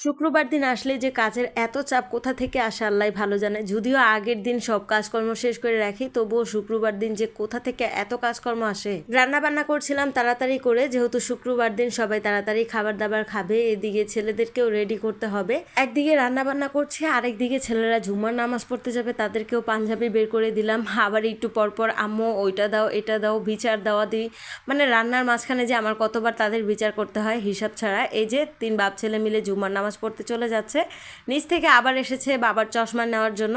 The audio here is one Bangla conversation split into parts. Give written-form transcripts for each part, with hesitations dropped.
শুক্রবার দিন আসলে যে কাজের এত চাপ কোথা থেকে আসে আল্লাহ ভালো জানে। যদিও আগের দিন সব কাজকর্ম শেষ করে রাখি, তবুও শুক্রবার দিন যে কোথা থেকে এত কাজকর্ম আসে। রান্না বান্না করছিলাম তাড়াতাড়ি করে, যেহেতু শুক্রবার দিন সবাই তাড়াতাড়ি খাবার দাবার খাবে, এদিকে ছেলেদেরকেও রেডি করতে হবে। একদিকে রান্না বান্না করছি, আরেকদিকে ছেলেরা জুম্মার নামাজ পড়তে যাবে, তাদেরকেও পাঞ্জাবি বের করে দিলাম। আবার একটু পরপর আম্মু ওইটা দাও এটা দাও বিচার দেওয়া দিই, মানে রান্নার মাঝখানে যে আমার কতবার তাদের বিচার করতে হয় হিসাব ছাড়া। এই যে 3 বাপ ছেলে মিলে জুম্মার নামাজ পড়তে চলে যাচ্ছে, নিচ থেকে আবার এসেছে বাবার চশমা নেওয়ার জন্য।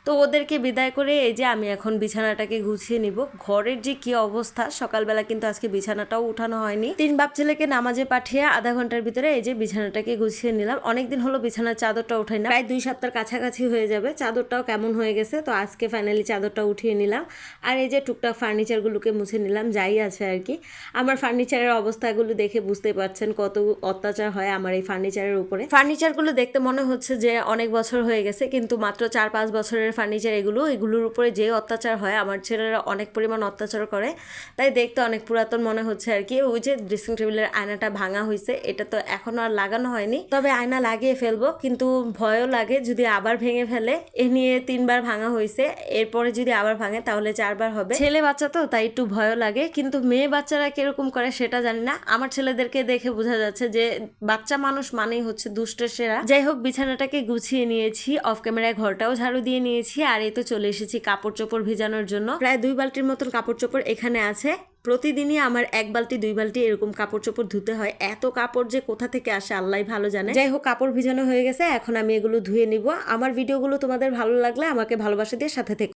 তো ওদেরকে বিদায় করে এই যে আমি এখন বিছানাটাকে গুছিয়ে নিব। ঘরের যে কি অবস্থা, সকালবেলা কিন্তু আজকে বিছানাটাও উঠানো হয়নি। 3 বাপ ছেলেকে নামাজে পাঠিয়ে আধা ঘন্টার ভিতরে এই যে বিছানাটাকে গুছিয়ে নিলাম। অনেকদিন হলো বিছানার চাদরটা উঠাই না, প্রায় 2 সপ্তাহের কাছাকাছি হয়ে যাবে। চাদরটাও কেমন হয়ে গেছে, তো আজকে ফাইনালি চাদরটা উঠিয়ে নিলাম। আর এই যে টুকটাক ফার্নিচারগুলোকে মুছে নিলাম, যাই আছে আর কি। আমার ফার্নিচারের অবস্থাগুলো দেখে বুঝতে পারছেন কত অত্যাচার হয় আমার এই ফার্নিচারের উপরে। ফার্নিচারগুলো দেখতে মনে হচ্ছে যে অনেক বছর হয়ে গেছে, কিন্তু মাত্র 4-5 বছরের ফার্নিচার এগুলোর উপরে যে অত্যাচার হয়, আমার ছেলেরা অনেক পরিমাণ অত্যাচার করে, তাই দেখতে অনেক পুরাতন মনে হচ্ছে আর কি। ওই যে ড্রেসিং টেবিলের আয়নাটা ভাঙা হয়েছে, এটা তো এখনো আর লাগানো হয়নি, তবে আয়না লাগিয়ে ফেলবো, কিন্তু ভয়ও লাগে যদি আবার ভেঙে ফেলে। এ নিয়ে 3 বার ভাঙা হয়েছে, এরপরে যদি আবার ভাঙে তাহলে 4 বার হবে। ছেলে বাচ্চা তো তাই একটু ভয়ও লাগে, কিন্তু মেয়ে বাচ্চারা কিরকম করে সেটা জানি না। আমার ছেলেদেরকে দেখে বোঝা যাচ্ছে যে বাচ্চা মানুষ মানেই হচ্ছে দুষ্টের সেরা। যাই হোক, বিছানাটাকে গুছিয়ে নিয়েছি, অফ ক্যামেরায় ঘরটাও ঝাড়ু দিয়ে নিয়েছি, আর এই তো চলে এসেছি কাপড় চোপড় ভিজানোর জন্য। প্রায় 2 বালতির মতন কাপড় চোপড় এখানে আছে। প্রতিদিনই আমার 1 বালতি 2 বালতি এরকম কাপড় চোপড় ধুতে হয়। এত কাপড় যে কোথা থেকে আসে আল্লাহ ভালো জানে। যাই হোক, কাপড় ভিজানো হয়ে গেছে, এখন আমি এগুলো ধুয়ে নিব। আমার ভিডিওগুলো তোমাদের ভালো লাগলে আমাকে ভালোবাসা দিয়ে সাথে থেকে